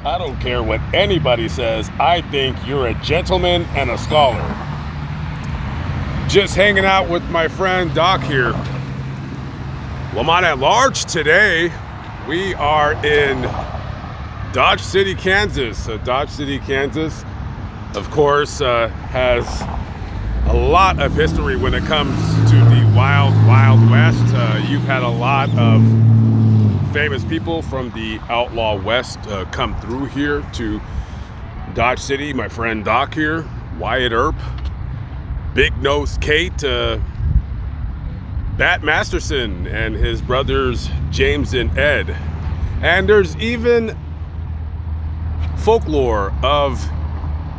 I don't care what anybody says. I think you're a gentleman and a scholar. Just hanging out with my friend Doc here. Lamont at large today. We are in Dodge City, Kansas. Dodge City, Kansas, of course, has a lot of history when it comes to the wild, wild west. You've had a lot of famous people from the outlaw west come through here to Dodge City. My friend Doc here, Wyatt Earp, Big Nose Kate, Bat Masterson and his brothers James and Ed. And there's even folklore of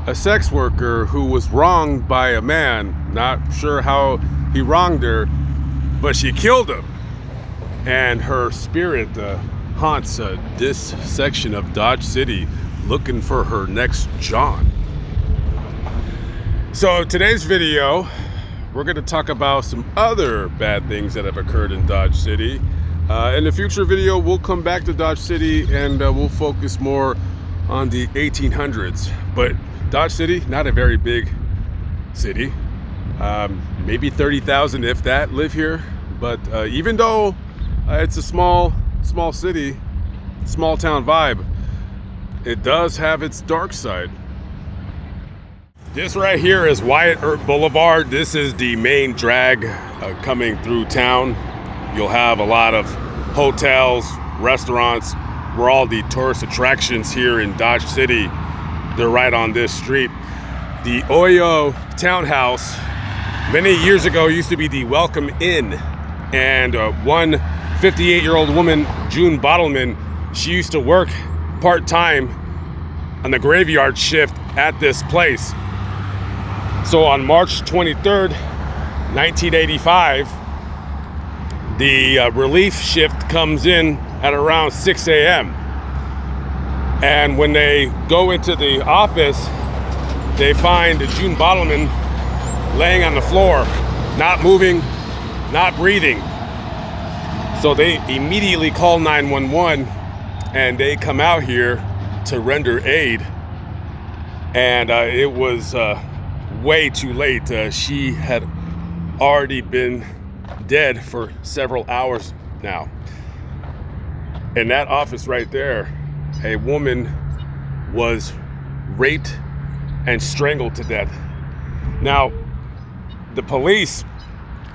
a sex worker who was wronged by a man. Not sure how he wronged her, but she killed him. And her spirit haunts this section of Dodge City, looking for her next John. So today's video, we're going to talk about some other bad things that have occurred in Dodge City. In the future video, we'll come back to Dodge City and we'll focus more on the 1800s. But Dodge City, not a very big city. Maybe 30,000, if that, live here. But even though it's a small city, small town vibe, it does have its dark side. This right here is Wyatt Earp Boulevard. This is the main drag coming through town. You'll have a lot of hotels, restaurants. We're all the tourist attractions here in Dodge City. They're right on this street. The Oyo Townhouse, many years ago, used to be the Welcome Inn. And one 58-year-old woman, June Bottleman, she used to work part-time on the graveyard shift at this place. So on March 23rd, 1985, the relief shift comes in at around 6 a.m. And when they go into the office, they find June Bottleman laying on the floor, not moving, not breathing. So they immediately call 911 and they come out here to render aid. And it was way too late. She had already been dead for several hours now. In that office right there, a woman was raped and strangled to death. Now, the police,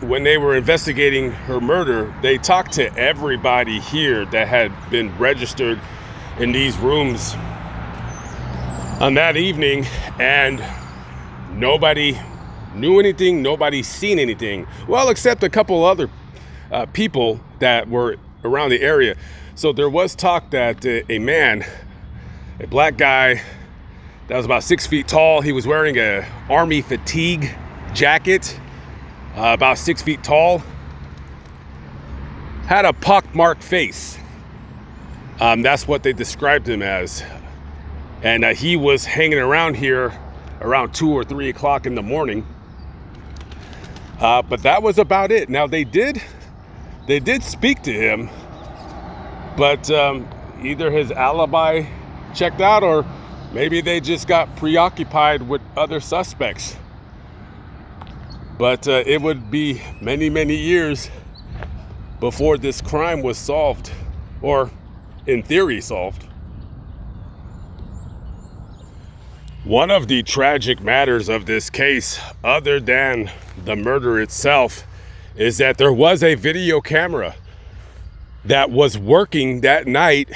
when they were investigating her murder, they talked to everybody here that had been registered in these rooms on that evening, and nobody knew anything, nobody seen anything. Well, except a couple other people that were around the area. So there was talk that a man, a black guy that was about 6 feet tall, he was wearing a army fatigue jacket, about 6 feet tall, had a pockmarked face. That's what they described him as. And he was hanging around here around 2 or 3 o'clock in the morning. But that was about it. Now they did speak to him, but either his alibi checked out or maybe they just got preoccupied with other suspects. But it would be many, many years before this crime was solved, or in theory solved. One of the tragic matters of this case, other than the murder itself, is that there was a video camera that was working that night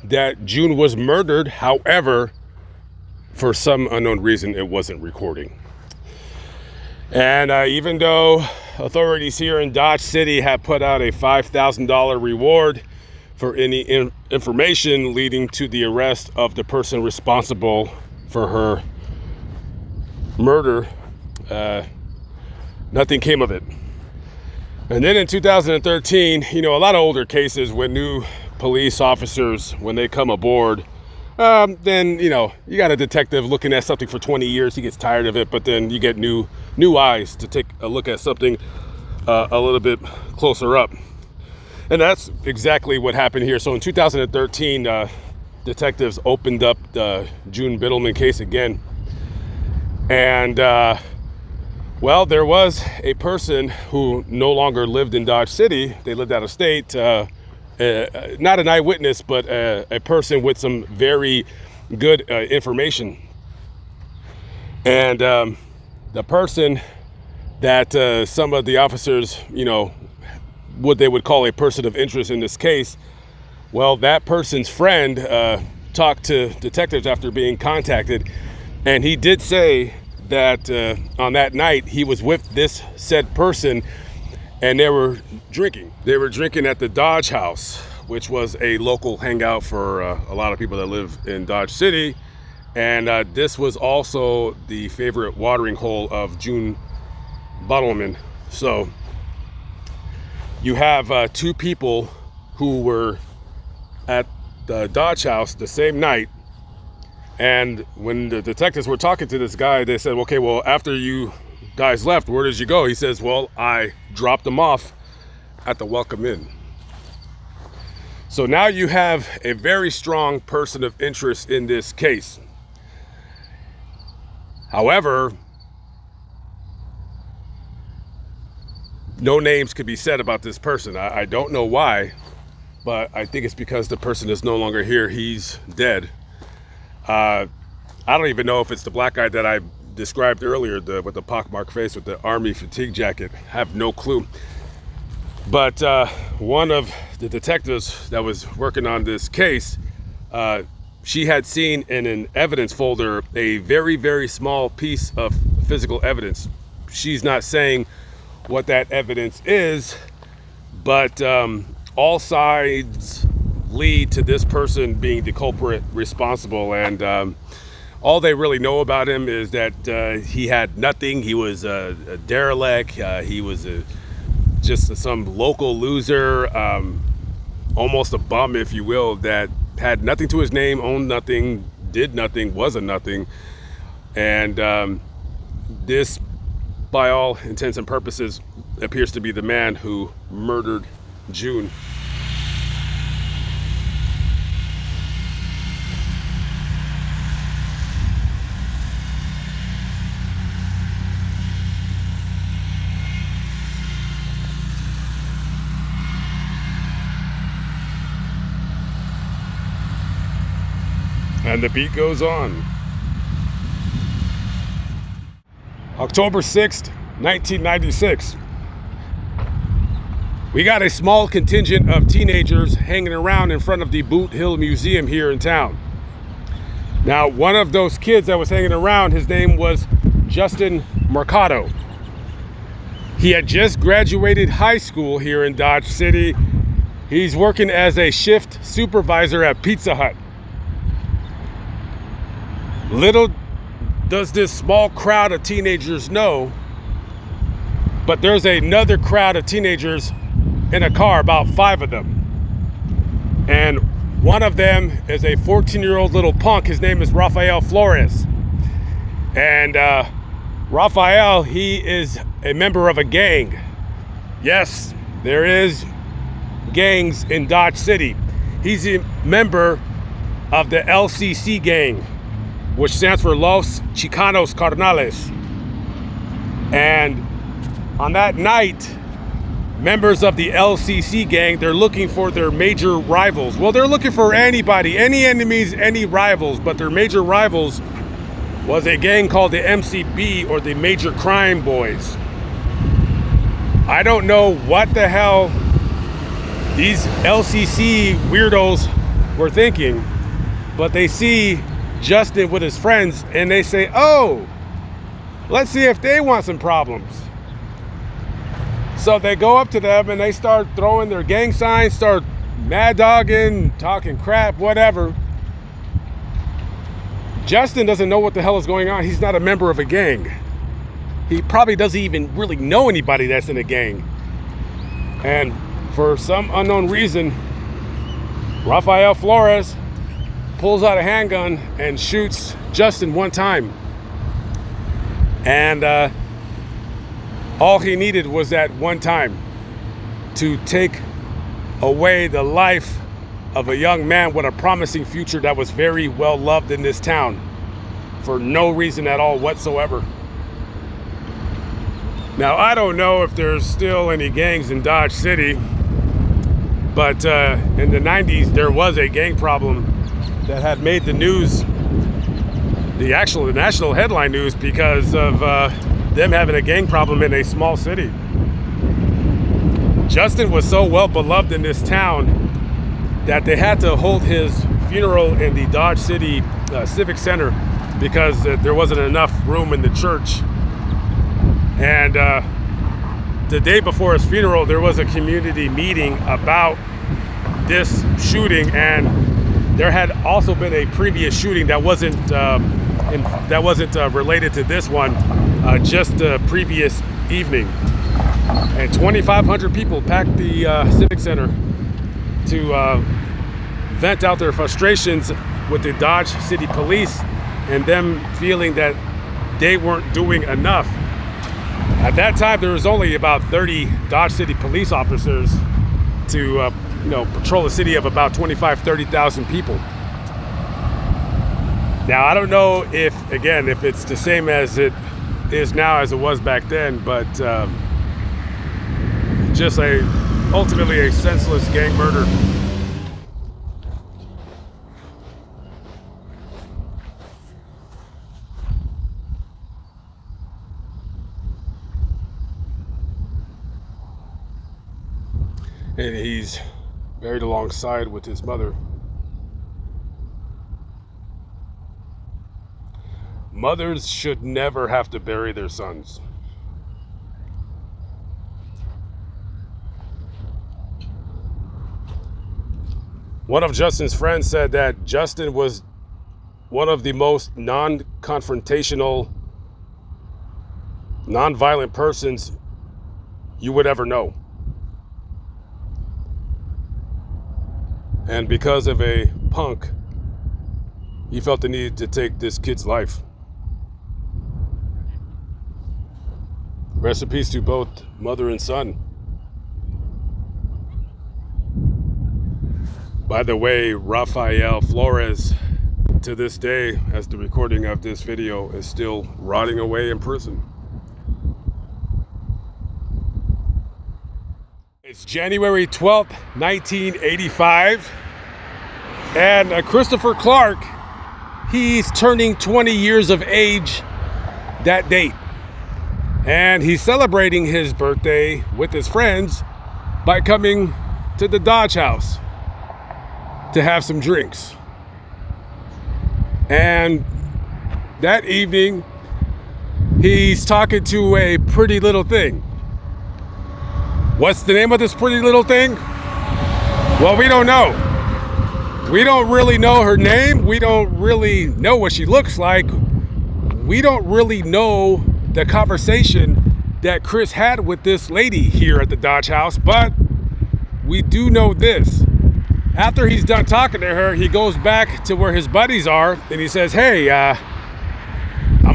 that June was murdered. However, for some unknown reason, it wasn't recording. And even though authorities here in Dodge City have put out a $5,000 reward for any information leading to the arrest of the person responsible for her murder, nothing came of it. And then in 2013, a lot of older cases when new police officers, when they come aboard, then, you got a detective looking at something for 20 years, he gets tired of it, but then you get new eyes to take a look at something a little bit closer up. And that's exactly what happened here. So in 2013, detectives opened up the June Bottleman case again. And, well, there was a person who no longer lived in Dodge City. They lived out of state. Not an eyewitness, but a person with some very good information. And the person that some of the officers, you know, what they would call a person of interest in this case, well, that person's friend talked to detectives after being contacted, and he did say that on that night he was with this said person and they were drinking. They were drinking at the Dodge House, which was a local hangout for a lot of people that live in Dodge City. And this was also the favorite watering hole of June Bottleman. So you have two people who were at the Dodge House the same night. And when the detectives were talking to this guy, they said, okay, well, after you guys left, where did you go? He says, well, I dropped them off at the Welcome Inn. So now you have a very strong person of interest in this case. However, no names could be said about this person. I don't know why, but I think it's because the person is no longer here. He's dead. I don't even know if it's the black guy that I described earlier, with the pockmarked face with the army fatigue jacket. I have no clue. But one of the detectives that was working on this case, she had seen in an evidence folder a very, very small piece of physical evidence. She's not saying what that evidence is, but all sides lead to this person being the culprit responsible. And all they really know about him is that he had nothing. He was a derelict. He was just some local loser, almost a bum, if you will, that had nothing to his name, owned nothing, did nothing, was a nothing. And this, by all intents and purposes, appears to be the man who murdered June. And the beat goes on. October 6th, 1996. We got a small contingent of teenagers hanging around in front of the Boot Hill Museum here in town. Now, one of those kids that was hanging around, his name was Justin Mercado. He had just graduated high school here in Dodge City. He's working as a shift supervisor at Pizza Hut. Little does this small crowd of teenagers know, but there's another crowd of teenagers in a car, about 5 of them. And one of them is a 14-year-old little punk. His name is Rafael Flores. And Rafael, he is a member of a gang. Yes, there is gangs in Dodge City. He's a member of the LCC gang, which stands for Los Chicanos Carnales. And on that night, members of the LCC gang, they're looking for their major rivals. Well, they're looking for anybody, any enemies, any rivals, but their major rivals was a gang called the MCB, or the Major Crime Boys. I don't know what the hell these LCC weirdos were thinking, but they see Justin with his friends and they say, oh, let's see if they want some problems. So they go up to them and they start throwing their gang signs, start mad dogging, talking crap, whatever. Justin doesn't know what the hell is going on. He's not a member of a gang. He probably doesn't even really know anybody that's in a gang. And for some unknown reason, Rafael Flores pulls out a handgun and shoots Justin one time. And all he needed was that one time to take away the life of a young man with a promising future that was very well loved in this town for no reason at all whatsoever. Now, I don't know if there's still any gangs in Dodge City, but in the 90s, there was a gang problem that had made the news, the national headline news, because of them having a gang problem in a small city. Justin was so well beloved in this town that they had to hold his funeral in the Dodge City Civic Center because there wasn't enough room in the church. And the day before his funeral, there was a community meeting about this shooting, and there had also been a previous shooting that wasn't related to this one, just the previous evening. And 2,500 people packed the Civic Center to vent out their frustrations with the Dodge City Police and them feeling that they weren't doing enough. At that time, there was only about 30 Dodge City police officers to patrol a city of about 30,000 people. Now, I don't know if it's the same as it is now as it was back then, but just ultimately a senseless gang murder. And he's buried alongside with his mother. Mothers should never have to bury their sons. One of Justin's friends said that Justin was one of the most non-confrontational, non-violent persons you would ever know. And because of a punk, he felt the need to take this kid's life. Rest in peace to both mother and son. By the way, Rafael Flores, to this day, as the recording of this video, is still rotting away in prison. It's January 12th, 1985, and Christopher Clark, he's turning 20 years of age that date. And he's celebrating his birthday with his friends by coming to the Dodge house to have some drinks. And that evening, he's talking to a pretty little thing. What's the name of this pretty little thing? Well, we don't know. We don't really know her name. We don't really know what she looks like. We don't really know the conversation that Chris had with this lady here at the Dodge house, but we do know this. After he's done talking to her, he goes back to where his buddies are and he says, hey, I'm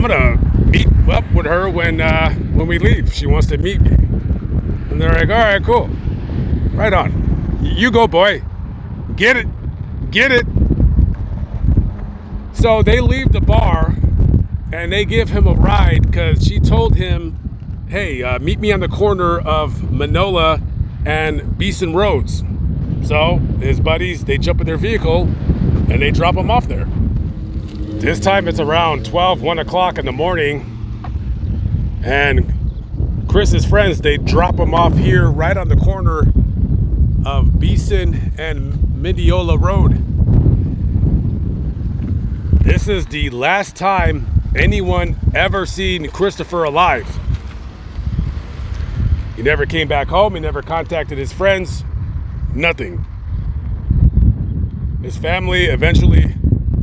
gonna meet up with her when we leave. She wants to meet me. And they're like, all right, cool. Right on. You go, boy. Get it. Get it. So they leave the bar and they give him a ride because she told him, hey, meet me on the corner of Manola and Beeson Roads. So his buddies, they jump in their vehicle and they drop him off there. This time it's around 1 o'clock in the morning, and Chris's friends, they drop him off here right on the corner of Beeson and Mendiola Road. This is the last time anyone ever seen Christopher alive. He never came back home. He never contacted his friends. Nothing. His family eventually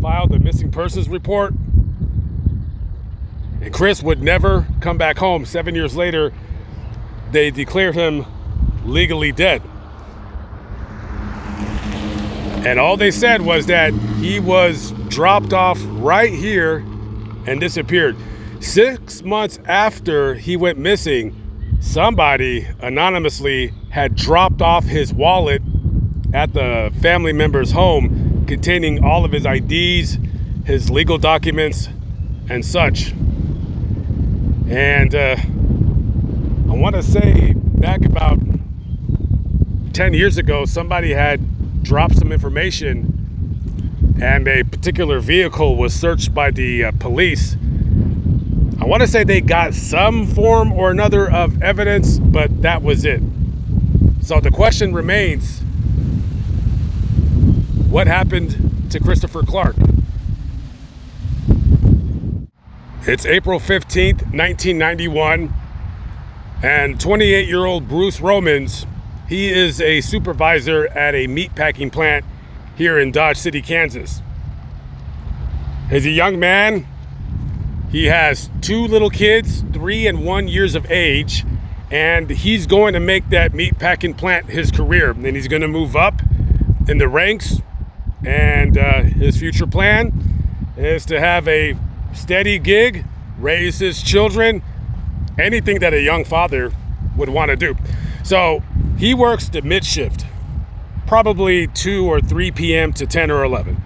filed a missing persons report, and Chris would never come back home. 7 years later, they declared him legally dead. And all they said was that he was dropped off right here and disappeared. 6 months after he went missing, somebody anonymously had dropped off his wallet at the family member's home containing all of his IDs, his legal documents, and such. And I want to say back about 10 years ago, somebody had dropped some information and a particular vehicle was searched by the police. I want to say they got some form or another of evidence, but that was it. So the question remains, what happened to Christopher Clark? It's April 15th, 1991, and 28-year-old Bruce Romans, he is a supervisor at a meatpacking plant here in Dodge City, Kansas. He's a young man. He has 2 little kids, 3 and 1 years of age, and he's going to make that meatpacking plant his career. And he's going to move up in the ranks, and his future plan is to have a steady gig, raise his children, anything that a young father would want to do. So he works the mid shift, probably 2 or 3 p.m. to 10 or 11.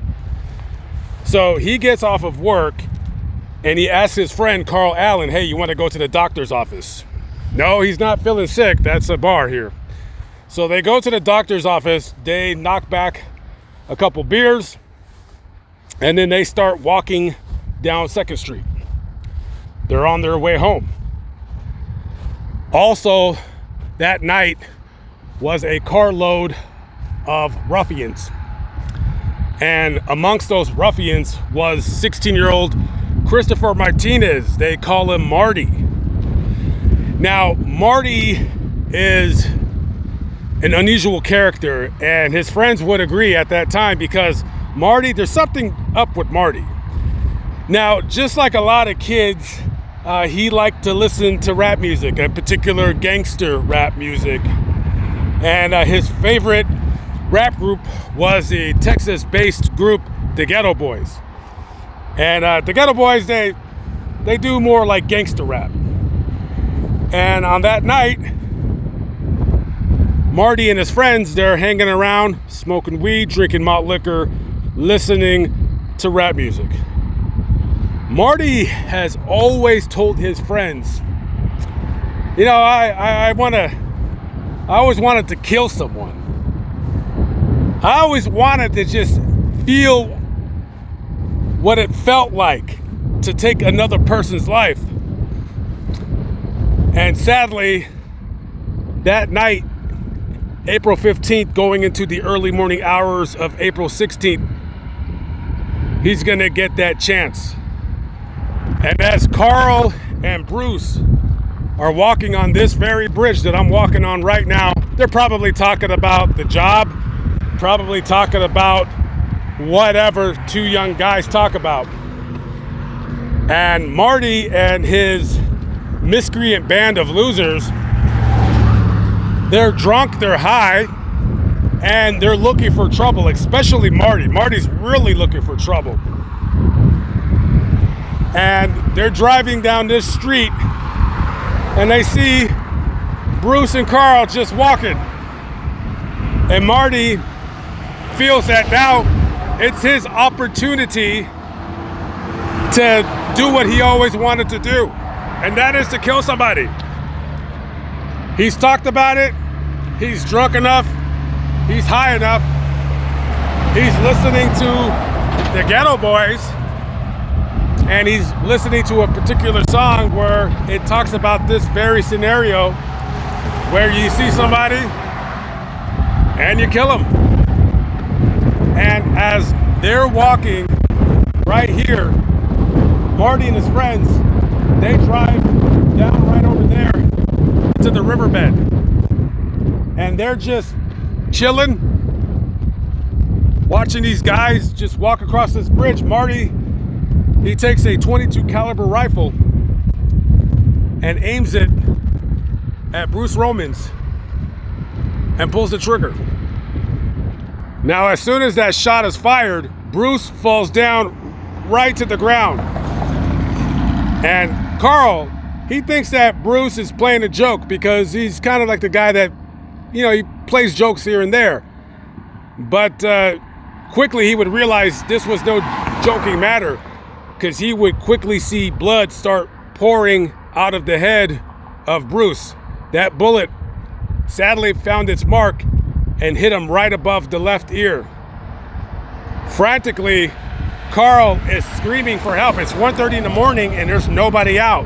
So he gets off of work and he asks his friend Carl Allen, hey, you want to go to the doctor's office? No, he's not feeling sick. That's a bar here. So they go to the doctor's office, they knock back a couple beers, and then they start walking down 2nd Street. They're on their way home. Also, that night was a carload of ruffians. And amongst those ruffians was 16-year-old Christopher Martinez. They call him Marty. Now, Marty is an unusual character, and his friends would agree at that time because Marty, there's something up with Marty. Now, just like a lot of kids, he liked to listen to rap music, a particular gangster rap music. And his favorite rap group was the Texas-based group, the Ghetto Boys. And the Ghetto Boys, they do more like gangster rap. And on that night, Marty and his friends, they're hanging around, smoking weed, drinking malt liquor, listening to rap music. Marty has always told his friends, you know, I always wanted to kill someone. I always wanted to just feel what it felt like to take another person's life. And sadly, that night, April 15th, going into the early morning hours of April 16th, he's gonna get that chance. And as Carl and Bruce are walking on this very bridge that I'm walking on right now, they're probably talking about the job, probably talking about whatever 2 young guys talk about. And Marty and his miscreant band of losers, they're drunk, they're high, and they're looking for trouble, especially Marty. Marty's really looking for trouble. And they're driving down this street and they see Bruce and Carl just walking. And Marty feels that now it's his opportunity to do what he always wanted to do, and that is to kill somebody. He's talked about it, he's drunk enough, he's high enough, he's listening to the Ghetto Boys, and he's listening to a particular song where it talks about this very scenario where you see somebody and you kill them. And as they're walking right here, Marty and his friends, they drive down right over there to the riverbed. And they're just chilling, watching these guys just walk across this bridge. Marty, he takes a .22 caliber rifle and aims it at Bruce Romans and pulls the trigger. Now, as soon as that shot is fired, Bruce falls down right to the ground. And Carl, he thinks that Bruce is playing a joke because he's kind of like the guy that, you know, he plays jokes here and there. But quickly he would realize this was no joking matter, because he would quickly see blood start pouring out of the head of Bruce. That bullet sadly found its mark and hit him right above the left ear. Frantically, Carl is screaming for help. It's 1:30 in the morning and there's nobody out.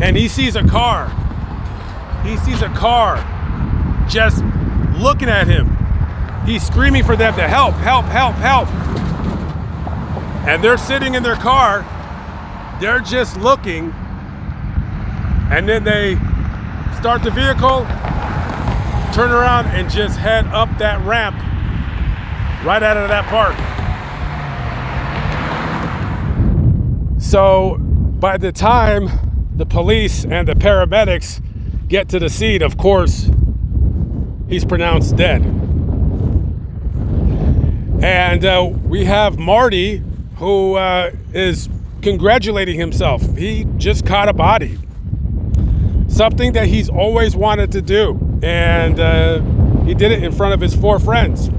And he sees a car. He sees a car just looking at him. He's screaming for them to help, help, help, help. And they're sitting in their car. They're just looking. And then they start the vehicle, turn around, and just head up that ramp right out of that park. So by the time the police and the paramedics get to the scene, of course, he's pronounced dead. And we have Marty, who is congratulating himself. He just caught a body. Something that he's always wanted to do. And he did it in front of his 4 friends.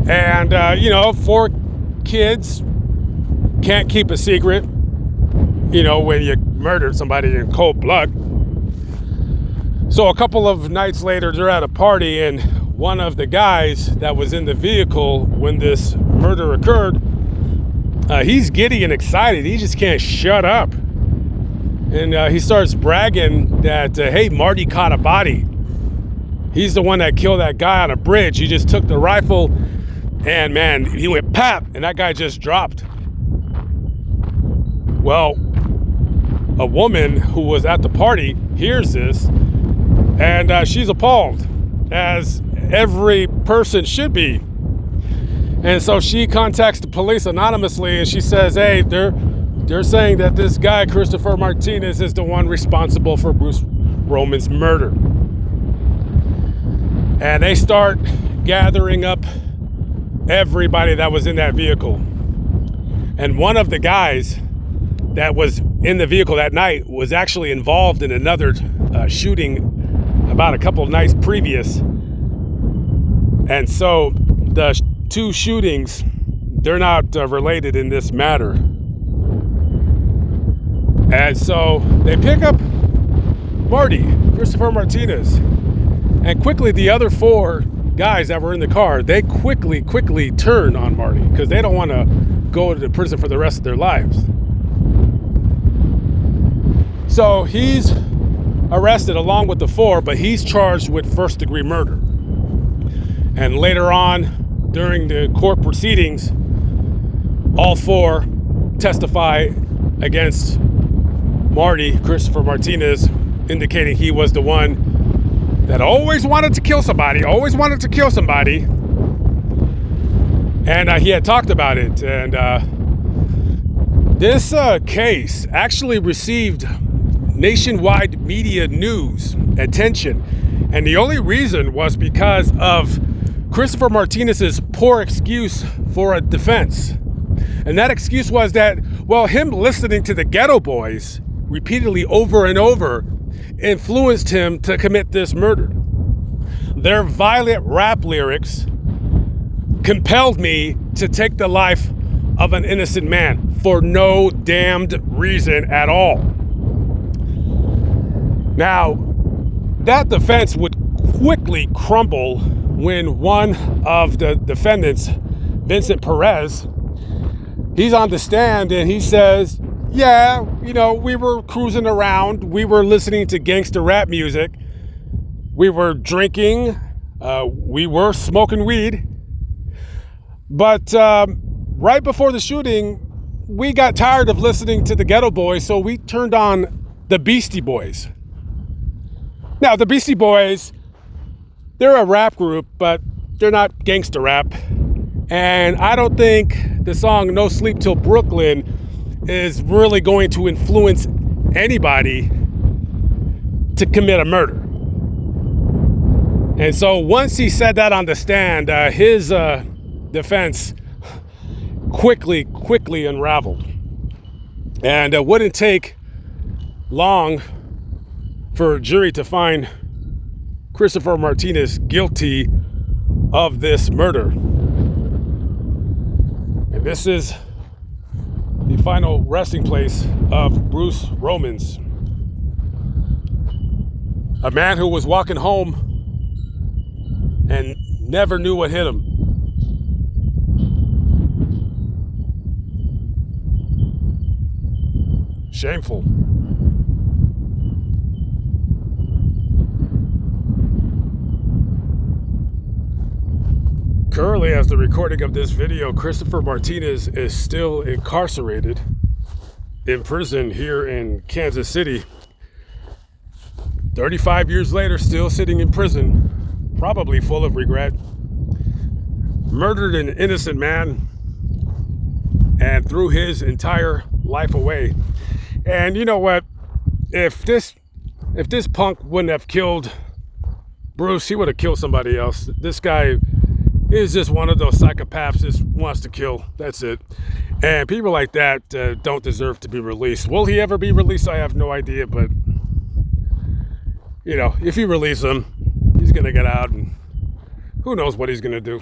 And, 4 kids can't keep a secret, when you murdered somebody in cold blood. So a couple of nights later, they're at a party, and one of the guys that was in the vehicle when this murder occurred, he's giddy and excited. He just can't shut up. And he starts bragging that, hey, Marty caught a body. He's the one that killed that guy on a bridge. He just took the rifle and, man, he went pap, and that guy just dropped. Well, a woman who was at the party hears this, and she's appalled, as every person should be. And so she contacts the police anonymously, and she says, hey, they're saying that this guy, Christopher Martinez, is the one responsible for Bruce Roman's murder. And they start gathering up everybody that was in that vehicle. And one of the guys that was in the vehicle that night was actually involved in another shooting about a couple of nights previous. And so the 2 shootings, they're not related in this matter. And so they pick up Marty, Christopher Martinez, and quickly the other 4 guys that were in the car, they quickly turn on Marty because they don't want to go to prison for the rest of their lives. So he's arrested along with the 4, but he's charged with first-degree murder. And later on, during the court proceedings, all 4 testify against Marty, Christopher Martinez, indicating he was the one that always wanted to kill somebody, And he had talked about it. And this case actually received nationwide media news attention. And the only reason was because of Christopher Martinez's poor excuse for a defense. And that excuse was that, well, him listening to the Ghetto Boys repeatedly over and over influenced him to commit this murder. Their violent rap lyrics compelled me to take the life of an innocent man for no damned reason at all. Now, that defense would quickly crumble when one of the defendants, Vincent Perez, he's on the stand and he says, yeah, we were cruising around. We were listening to gangster rap music. We were drinking. We were smoking weed. But right before the shooting, we got tired of listening to the Ghetto Boys, so we turned on the Beastie Boys. Now, the Beastie Boys, they're a rap group, but they're not gangster rap. And I don't think the song No Sleep Till Brooklyn is really going to influence anybody to commit a murder. And so once he said that on the stand, his defense quickly unraveled. And it wouldn't take long for a jury to find Christopher Martinez guilty of this murder. And this is the final resting place of Bruce Romans, a man who was walking home and never knew what hit him. Shameful. Currently, as the recording of this video, Christopher Martinez is still incarcerated in prison here in Kansas City. 35 years later, still sitting in prison, probably full of regret. Murdered an innocent man and threw his entire life away. And you know what? If this punk wouldn't have killed Bruce, he would have killed somebody else. This guy is just one of those psychopaths, just wants to kill. That's it. And people like that don't deserve to be released. Will he ever be released? I have no idea. But, you know, if you release him, he's going to get out, and who knows what he's going to do.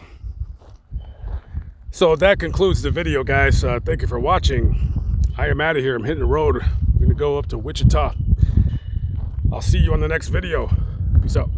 So that concludes the video, guys. Thank you for watching. I am out of here. I'm hitting the road. I'm going to go up to Wichita. I'll see you on the next video. Peace out.